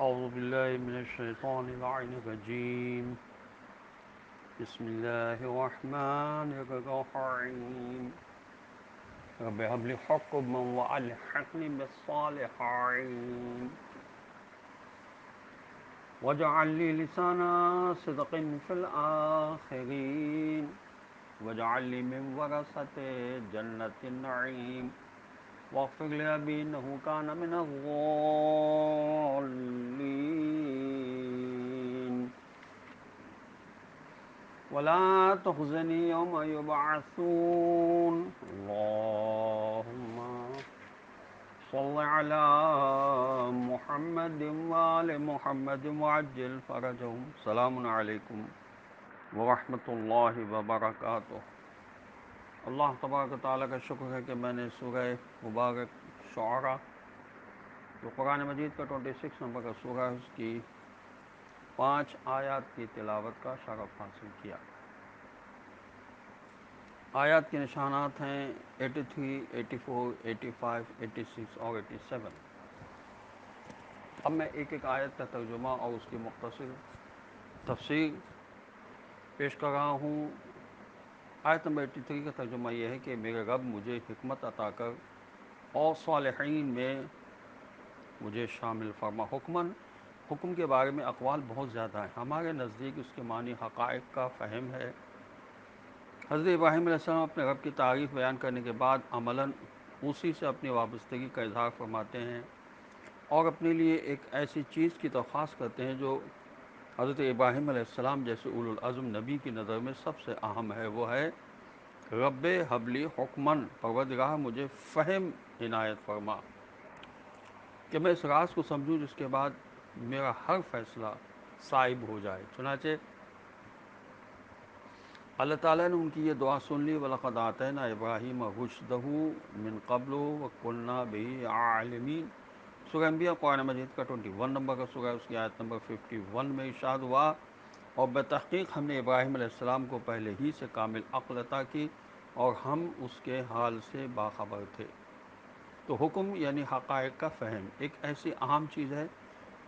أعوذ بالله من الشيطان اللعين الرجيم. بسم الله الرحمن الرحيم. رب هب لي حكما وألحقني بالصالحين واجعل لي لسان صدق في الآخرين واجعل لي من ورثة جنة النعيم واغفر لأبي إنه كان من الضالين ولا تخزني يوم يبعثون. اللهم صل على محمد وآل محمد وعجل فرجهم. السلام علیکم ورحمۃ اللہ وبرکاتہ. اللہ تبارک و تعالیٰ کا شکر ہے کہ میں نے سورہ مبارک شعراء جو قرآن مجید کا 26 نمبر کا سورہ ہے اس کی 5 آیات کی تلاوت کا شرف حاصل کیا. آیات کے نشانات ہیں 83, 84, 85, 86 اور 87. اب میں ایک ایک آیت کا ترجمہ اور اس کی مختصر تفسیر پیش کر رہا ہوں. آیت نمبر 83 کا ترجمہ یہ ہے کہ میرے رب مجھے حکمت عطا کر اور صالحین میں مجھے شامل فرما. حکم کے بارے میں اقوال بہت زیادہ ہیں. ہمارے نزدیک اس کے معنی حقائق کا فہم ہے. حضرت ابراہیم علیہ السلام اپنے رب کی تعریف بیان کرنے کے بعد عملاً اسی سے اپنی وابستگی کا اظہار فرماتے ہیں اور اپنے لیے ایک ایسی چیز کی درخواست کرتے ہیں جو حضرت ابراہیم علیہ السلام جیسے اولو العزم نبی کی نظر میں سب سے اہم ہے. وہ ہے رب حبلی حکمن، پروردگار مجھے فہم عنایت فرما کہ میں اس راز کو سمجھوں جس کے بعد میرا ہر فیصلہ صائب ہو جائے. چنانچہ اللہ تعالیٰ نے ان کی یہ دعا سن لی. وَلَقَدْ آتَيْنَا إِبْرَاهِيمَ رُشْدَهُ مِن قَبْلُ وَكُنَّا بِهِ عَالِمِينَ. سورہ انبیاء قرآن مجید کا 21 نمبر کا سورہ، اس کی آیت نمبر 51 میں ارشاد ہوا، اور بتحقیق ہم نے ابراہیم علیہ السلام کو پہلے ہی سے کامل عقل عطا کی اور ہم اس کے حال سے باخبر تھے. تو حکم یعنی حقائق کا فہم ایک ایسی اہم چیز ہے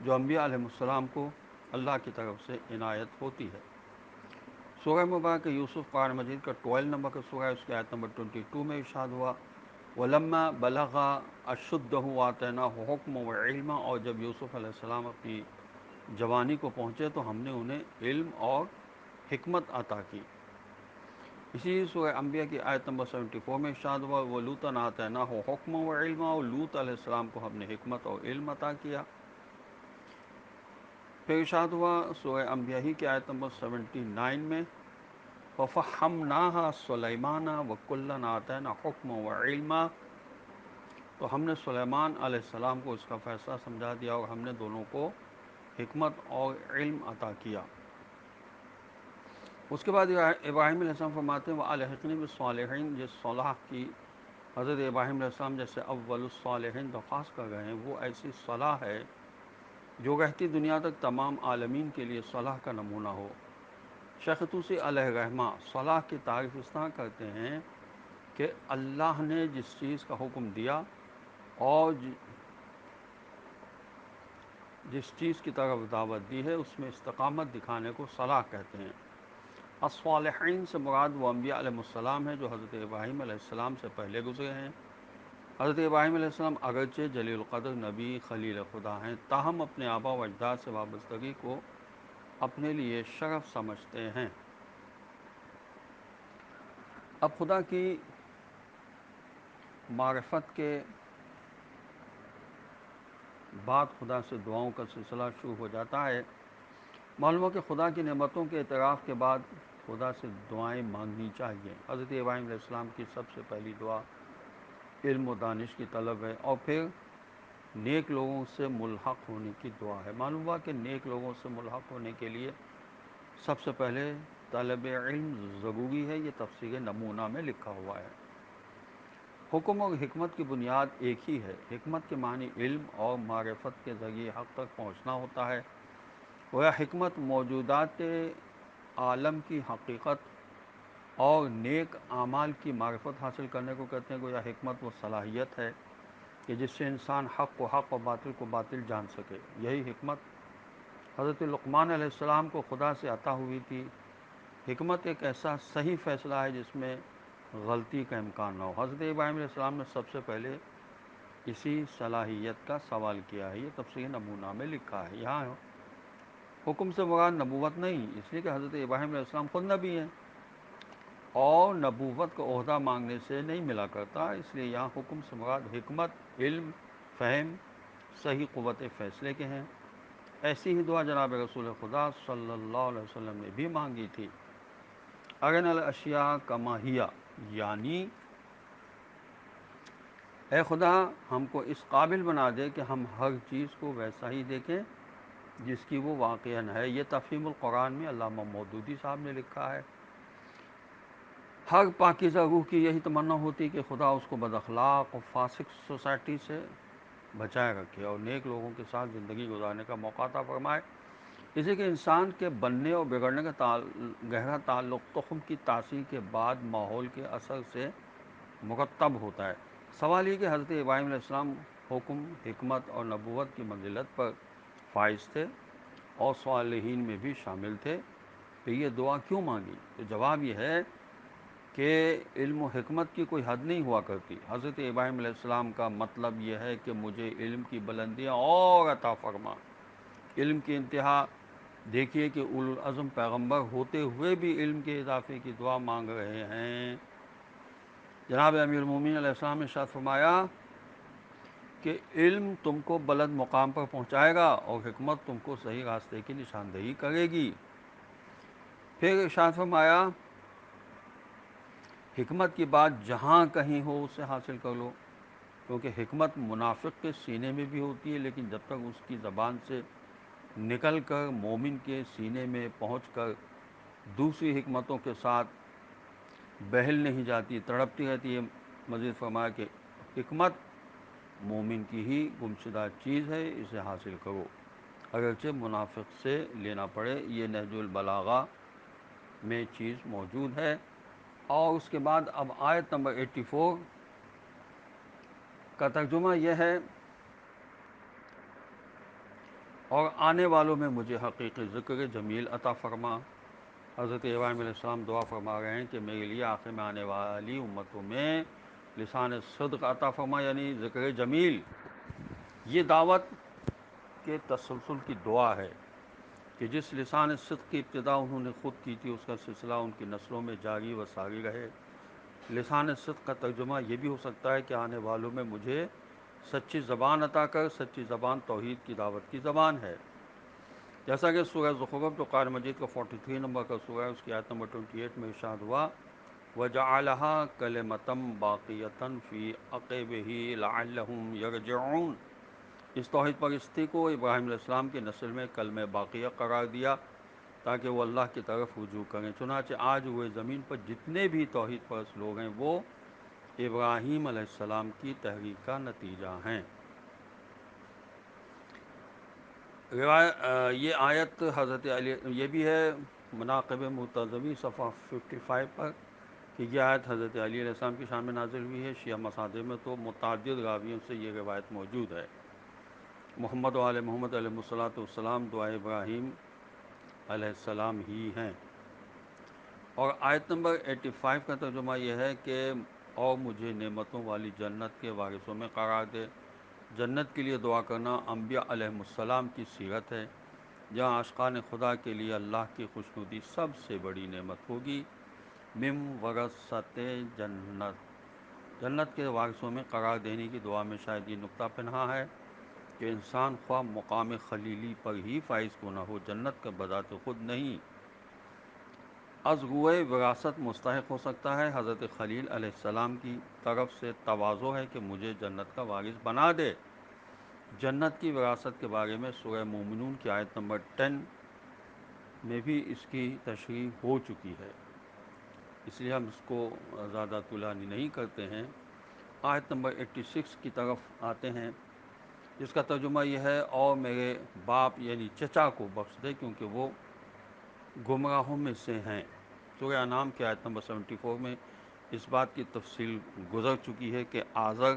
جو انبیاء علیہ السلام کو اللہ کی طرف سے عنایت ہوتی ہے. سورہ مبارک یوسف قرآن مجید کا 12 نمبر کا سورہ، اس کی آیت نمبر 22 میں ارشاد ہوا، وَلَمَّا بَلَغَ أَشُدَّهُ آتَيْنَاهُ حُکْمًا وَعِلْمًا. اور جب یوسف علیہ السلام اپنی جوانی کو پہنچے تو ہم نے انہیں علم اور حکمت عطا کی. اسی سورہ انبیاء کی آیت نمبر 74 میں ارشاد ہوا، وَلُوطًا آتَيْنَاهُ حُکْمًا وَعِلْمًا. اور لوط علیہ السلام کو ہم نے حکمت اور علم عطا کیا. پھر ارشاد ہوا سورہ انبیاء ہی کی آیت نمبر 79 میں، وَفَحَّمْنَاهَا سُلَيْمَانَ وَكُلًّا آتَيْنَا حُکْمًا وَعِلْمًا. تو ہم نے سلیمان علیہ السلام کو اس کا فیصلہ سمجھا دیا اور ہم نے دونوں کو حکمت اور علم عطا کیا. اس کے بعد ابراہیم علیہ السلام فرماتے ہیں وَأَلْحِقْنِي بِالصَّالِحِينَ. جس صلاح کی حضرت ابراہیم علیہ السلام جیسے اول الصالحین درخواست کر گئے ہیں، وہ ایسی صلاح ہے جو رہتی دنیا تک تمام عالمین کے لیے صلاح کا نمونہ ہو. شیخ طوسی علیہ رحمہ صلاح کی تعریف اس طرح کرتے ہیں کہ اللہ نے جس چیز کا حکم دیا اور جس چیز کی طرف دعوت دی ہے اس میں استقامت دکھانے کو صلاح کہتے ہیں. الصالحین سے مراد وہ انبیاء علیہ السلام ہیں جو حضرت ابراہیم علیہ السلام سے پہلے گزرے ہیں. حضرت ابراہیم علیہ السلام اگرچہ جلیل القدر نبی خلیل خدا ہیں، تاہم اپنے آبا و اجداد سے وابستگی کو اپنے لیے شرف سمجھتے ہیں. اب خدا کی معرفت کے بعد خدا سے دعاؤں کا سلسلہ شروع ہو جاتا ہے. معلوم ہو کہ خدا کی نعمتوں کے اعتراف کے بعد خدا سے دعائیں مانگنی چاہیے. حضرت ابراہیم علیہ السلام کی سب سے پہلی دعا علم و دانش کی طلب ہے اور پھر نیک لوگوں سے ملحق ہونے کی دعا ہے. معلوم ہوا کہ نیک لوگوں سے ملحق ہونے کے لیے سب سے پہلے طلب علم ضروری ہے. یہ تفسیر نمونہ میں لکھا ہوا ہے. حکم اور حکمت کی بنیاد ایک ہی ہے. حکمت کے معنی علم اور معرفت کے ذریعے حق تک پہنچنا ہوتا ہے. گویا حکمت موجودات عالم کی حقیقت اور نیک اعمال کی معرفت حاصل کرنے کو کہتے ہیں. گویا حکمت وہ صلاحیت ہے کہ جس سے انسان حق کو حق و باطل کو باطل جان سکے. یہی حکمت حضرت لقمان علیہ السلام کو خدا سے عطا ہوئی تھی. حکمت ایک ایسا صحیح فیصلہ ہے جس میں غلطی کا امکان نہ ہو. حضرت ابراہیم علیہ السلام نے سب سے پہلے اسی صلاحیت کا سوال کیا ہے. یہ تفسیر نمونہ میں لکھا ہے. یہاں حکم سے مراد نبوت نہیں، اس لیے کہ حضرت ابراہیم علیہ السلام خود نبی ہیں اور نبوت کا عہدہ مانگنے سے نہیں ملا کرتا. اس لیے یہاں حکم سے مراد حکمت، علم، فہم، صحیح قوت فیصلے کے ہیں. ایسی ہی دعا جناب رسول خدا صلی اللہ علیہ وسلم نے بھی مانگی تھی. ارن الاشیاء کما ہی، یعنی اے خدا ہم کو اس قابل بنا دے کہ ہم ہر چیز کو ویسا ہی دیکھیں جس کی وہ واقعاً ہے. یہ تفہیم القرآن میں علامہ مودودی صاحب نے لکھا ہے. ہر پاکیزہ روح کی یہی تمنا ہوتی کہ خدا اس کو بد اخلاق اور فاسق سوسائٹی سے بچائے رکھے اور نیک لوگوں کے ساتھ زندگی گزارنے کا موقع عطا فرمائے. اسی کہ انسان کے بننے اور بگڑنے کا گہرا تعلق تخم کی تاثیر کے بعد ماحول کے اثر سے مرتب ہوتا ہے. سوال یہ کہ حضرت ابراہیم علیہ السلام حکم، حکمت اور نبوت کی منزلت پر فائز تھے اور صالحین میں بھی شامل تھے، تو یہ دعا کیوں مانگی؟ تو جواب یہ ہے کہ علم و حکمت کی کوئی حد نہیں ہوا کرتی. حضرت ابراہیم علیہ السلام کا مطلب یہ ہے کہ مجھے علم کی بلندیاں اور عطا فرما. علم کی انتہا دیکھیے کہ اولو العزم پیغمبر ہوتے ہوئے بھی علم کے اضافے کی دعا مانگ رہے ہیں. جناب امیر المومنین علیہ السلام نے ارشاد فرمایا کہ علم تم کو بلند مقام پر پہنچائے گا اور حکمت تم کو صحیح راستے کی نشاندہی کرے گی. پھر ارشاد فرمایا حکمت کی بات جہاں کہیں ہو اس سے حاصل کر لو، کیونکہ حکمت منافق کے سینے میں بھی ہوتی ہے، لیکن جب تک اس کی زبان سے نکل کر مومن کے سینے میں پہنچ کر دوسری حکمتوں کے ساتھ بہل نہیں جاتی، تڑپتی رہتی ہے. مزید فرمایا کہ حکمت مومن کی ہی گمشدہ چیز ہے، اسے حاصل کرو اگرچہ منافق سے لینا پڑے. یہ نہج البلاغہ میں چیز موجود ہے. اور اس کے بعد اب آیت نمبر 84 کا ترجمہ یہ ہے اور آنے والوں میں مجھے حقیقی ذکر جمیل عطا فرما. حضرت ابراہیم علیہ السلام دعا فرما رہے ہیں کہ میرے لیے آخر میں آنے والی امتوں میں لسان صدق عطا فرما، یعنی ذکر جمیل. یہ دعوت کے تسلسل کی دعا ہے کہ جس لسان صدق کی ابتدا انہوں نے خود کی تھی اس کا سلسلہ ان کی نسلوں میں جاری و ساری رہے. لسان صدق کا ترجمہ یہ بھی ہو سکتا ہے کہ آنے والوں میں مجھے سچی زبان عطا کر. سچی زبان توحید کی دعوت کی زبان ہے. جیسا کہ سورہ زخرف جو قرآن مجید کا 43 نمبر کا سورہ ہے، اس کی آیت نمبر 28 میں ارشاد ہوا وَجَعَلَهَا كَلِمَةً بَاقِيَةً فِي عَقِبِهِ لَعَلَّهُمْ يَرْجِعُونَ. اس توحید پرستی کو ابراہیم علیہ السلام کی نسل میں کلمہ باقیہ قرار دیا تاکہ وہ اللہ کی طرف رجوع کریں. چنانچہ آج ہوئے زمین پر جتنے بھی توحید پرست لوگ ہیں وہ ابراہیم علیہ السلام کی تحریک کا نتیجہ ہیں. یہ آیت حضرت علی، یہ بھی ہے مناقب مرتضوی صفحہ 55 پر کہ یہ آیت حضرت علی علیہ السلام کی شان میں نازل ہوئی ہے. شیعہ مصادر میں تو متعدد راویوں سے یہ روایت موجود ہے. محمد و آل محمد علیہ الصلوۃ والسلام دعا ابراہیم علیہ السلام ہی ہیں. اور آیت نمبر 85 کا ترجمہ یہ ہے کہ اور مجھے نعمتوں والی جنت کے وارثوں میں قرار دے. جنت کے لیے دعا کرنا انبیاء علیہم السلام کی سیرت ہے. جہاں عاشقان خدا کے لیے اللہ کی خوشنودی سب سے بڑی نعمت ہوگی. مم ورثت جنت، جنت کے وارثوں میں قرار دینے کی دعا میں شاید یہ نقطہ پنہاں ہے کہ انسان خواہ مقام خلیلی پر ہی فائز کیوں نہ ہو، جنت کا بذات خود نہیں از روئے وراثت مستحق ہو سکتا ہے. حضرت خلیل علیہ السلام کی طرف سے تواضع ہے کہ مجھے جنت کا وارث بنا دے. جنت کی وراثت کے بارے میں سورہ مومنون کی آیت نمبر 10 میں بھی اس کی تشریح ہو چکی ہے، اس لیے ہم اس کو زیادہ طولانی نہیں کرتے ہیں. آیت نمبر 86 کی طرف آتے ہیں جس کا ترجمہ یہ ہے اور میرے باپ یعنی چچا کو بخش دے کیونکہ وہ گمراہوں میں سے ہیں. سورہ انعام کی آیت نمبر 74 میں اس بات کی تفصیل گزر چکی ہے کہ آزر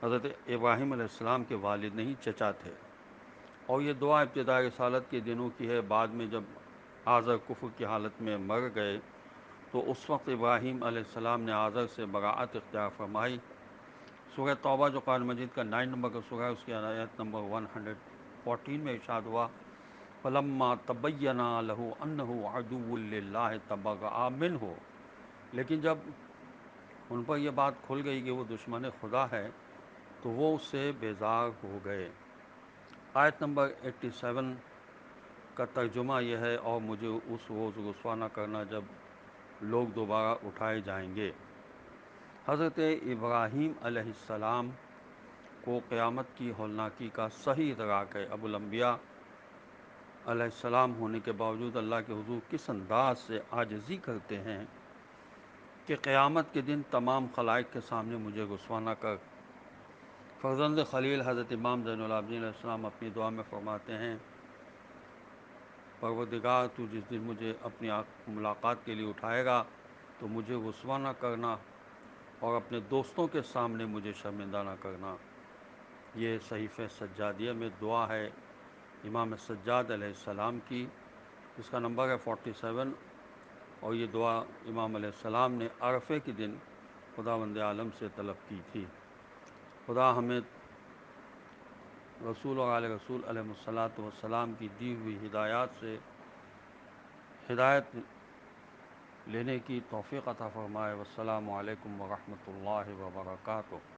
حضرت ابراہیم علیہ السلام کے والد نہیں، چچا تھے، اور یہ دعا ابتدائی رسالت کے دنوں کی ہے۔ بعد میں جب آزر کفر کی حالت میں مر گئے تو اس وقت ابراہیم علیہ السلام نے آزر سے براعت اختیار فرمائی۔ سورہ توبہ جو قرآن مجید کا 9 نمبر کا سورہ ہے، اس کی آیت نمبر 114 میں ارشاد ہوا، فلما تبینہ لہ انہ عدو للہ تبرأ منہ، لیکن جب ان پر یہ بات کھل گئی کہ وہ دشمن خدا ہے تو وہ اس سے بیزار ہو گئے۔ آیت نمبر 87 کا ترجمہ یہ ہے، اور مجھے اس روز رسوا نہ کرنا جب لوگ دوبارہ اٹھائے جائیں گے۔ حضرت ابراہیم علیہ السلام کو قیامت کی ہولناکی کا صحیح ادراک ہے۔ ابو الانبیاء علیہ السلام ہونے کے باوجود اللہ کے حضور کس انداز سے عاجزی کرتے ہیں کہ قیامت کے دن تمام خلائق کے سامنے مجھے رسوا نہ کر۔ فرزند خلیل حضرت امام زین العابدین علیہ السلام اپنی دعا میں فرماتے ہیں، پروردگار تو جس دن مجھے اپنی ملاقات کے لیے اٹھائے گا تو مجھے رسوا نہ کرنا اور اپنے دوستوں کے سامنے مجھے شرمندہ نہ کرنا۔ یہ صحیفہ سجادیہ میں دعا ہے امام سجاد علیہ السلام کی، جس کا نمبر ہے 47، اور یہ دعا امام علیہ السلام نے عرفے کے دن خداوند عالم سے طلب کی تھی۔ خدا ہمیں رسول اور آل رسول علیہ الصلاۃ والسلام کی دی ہوئی ہدایات سے ہدایت لینے کی توفیق عطا فرمائے۔ والسلام علیکم ورحمۃ اللہ وبرکاتہ۔